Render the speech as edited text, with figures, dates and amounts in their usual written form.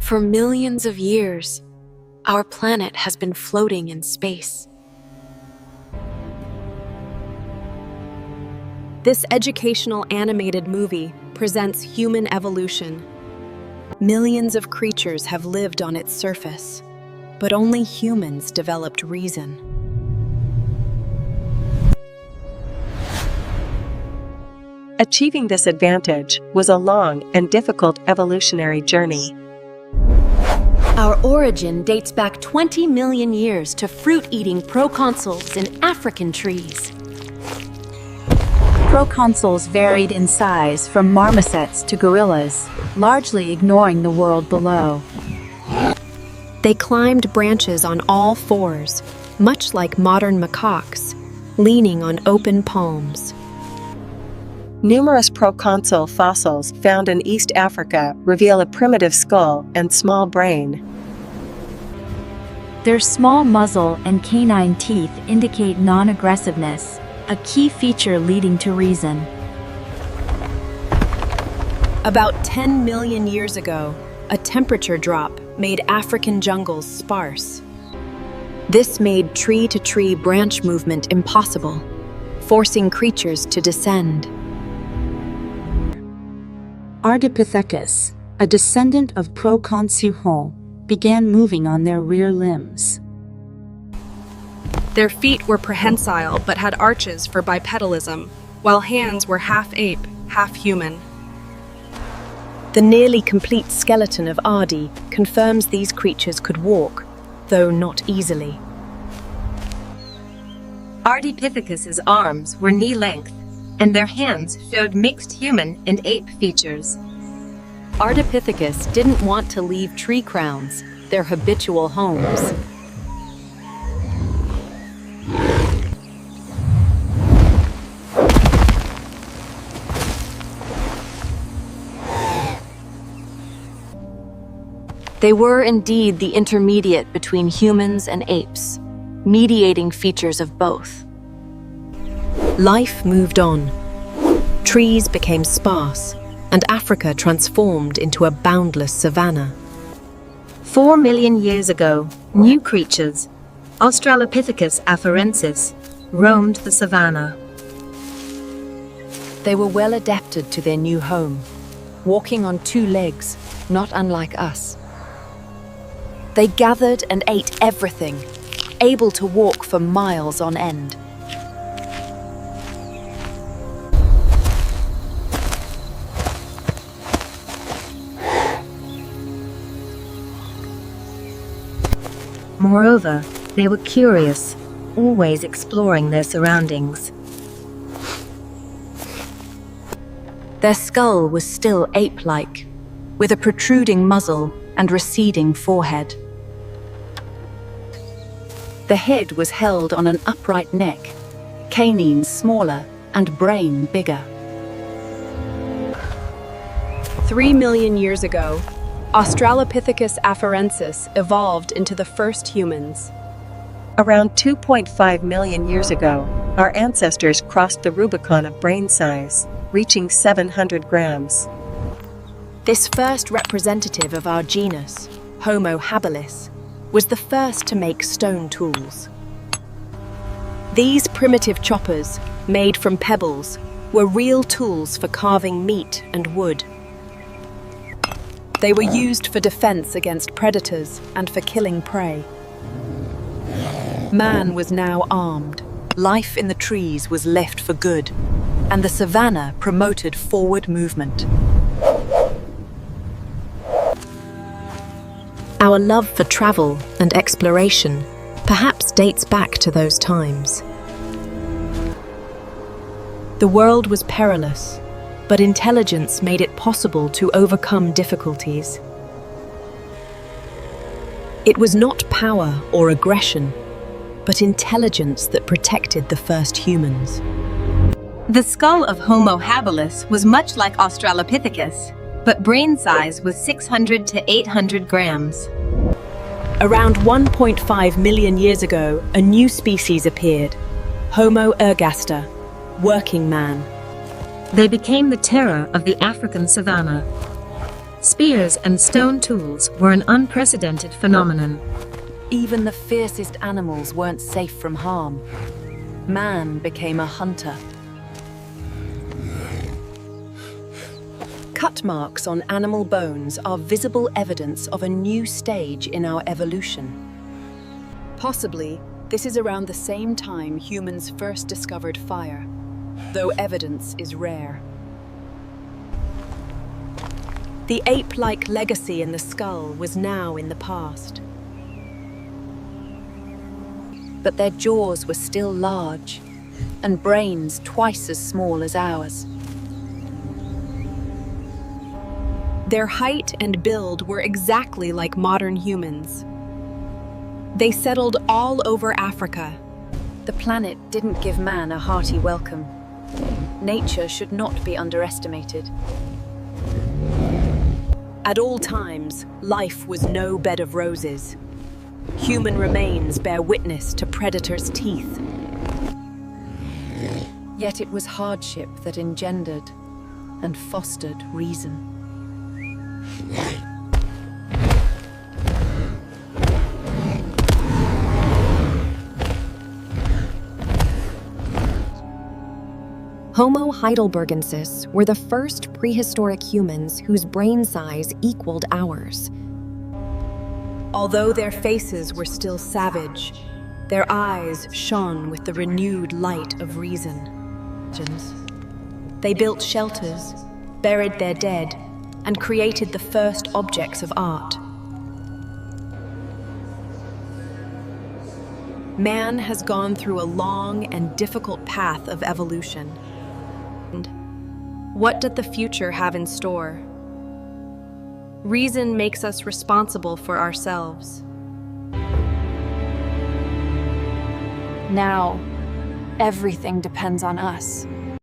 For millions of years, our planet has been floating in space. This educational animated movie presents human evolution. Millions of creatures have lived on its surface, but only humans developed reason. Achieving this advantage was a long and difficult evolutionary journey. Our origin dates back 20 million years to fruit-eating proconsuls in African trees. Proconsuls varied in size from marmosets to gorillas, largely ignoring the world below. They climbed branches on all fours, much like modern macaques, leaning on open palms. Numerous proconsul fossils found in East Africa reveal a primitive skull and small brain. Their small muzzle and canine teeth indicate non-aggressiveness, a key feature leading to reason. About 10 million years ago, a temperature drop made African jungles sparse. This made tree-to-tree branch movement impossible, forcing creatures to descend. Ardipithecus, a descendant of proconsul, began moving on their rear limbs. Their feet were prehensile but had arches for bipedalism, while hands were half ape, half human. The nearly complete skeleton of Ardi confirms these creatures could walk, though not easily. Ardipithecus's arms were knee-length, and their hands showed mixed human and ape features. Ardipithecus didn't want to leave tree crowns, their habitual homes. They were indeed the intermediate between humans and apes, mediating features of both. Life moved on. Trees became sparse, and Africa transformed into a boundless savanna. 4 million years ago, new creatures, Australopithecus afarensis, roamed the savanna. They were well adapted to their new home, walking on 2 legs, not unlike us. They gathered and ate everything, able to walk for miles on end. Moreover, they were curious, always exploring their surroundings. Their skull was still ape-like, with a protruding muzzle and receding forehead. The head was held on an upright neck, canines smaller and brain bigger. 3 million years ago, Australopithecus afarensis evolved into the first humans. Around 2.5 million years ago, our ancestors crossed the Rubicon of brain size, reaching 700 grams. This first representative of our genus, Homo habilis, was the first to make stone tools. These primitive choppers, made from pebbles, were real tools for carving meat and wood. They were used for defense against predators and for killing prey. Man was now armed. Life in the trees was left for good, and the savanna promoted forward movement. Our love for travel and exploration perhaps dates back to those times. The world was perilous, but intelligence made it possible to overcome difficulties. It was not power or aggression, but intelligence that protected the first humans. The skull of Homo habilis was much like Australopithecus, but brain size was 600 to 800 grams. Around 1.5 million years ago, a new species appeared, Homo ergaster, working man. They became the terror of the African savanna. Spears and stone tools were an unprecedented phenomenon. Even the fiercest animals weren't safe from harm. Man became a hunter. Cut marks on animal bones are visible evidence of a new stage in our evolution. Possibly, this is around the same time humans first discovered fire, though evidence is rare. The ape-like legacy in the skull was now in the past. But their jaws were still large, and brains twice as small as ours. Their height and build were exactly like modern humans. They settled all over Africa. The planet didn't give man a hearty welcome. Nature should not be underestimated. At all times, life was no bed of roses. Human remains bear witness to predators' teeth. Yet it was hardship that engendered and fostered reason. Homo heidelbergensis were the first prehistoric humans whose brain size equaled ours. Although their faces were still savage, their eyes shone with the renewed light of reason. They built shelters, buried their dead, and created the first objects of art. Man has gone through a long and difficult path of evolution. What did the future have in store? Reason makes us responsible for ourselves. Now, everything depends on us.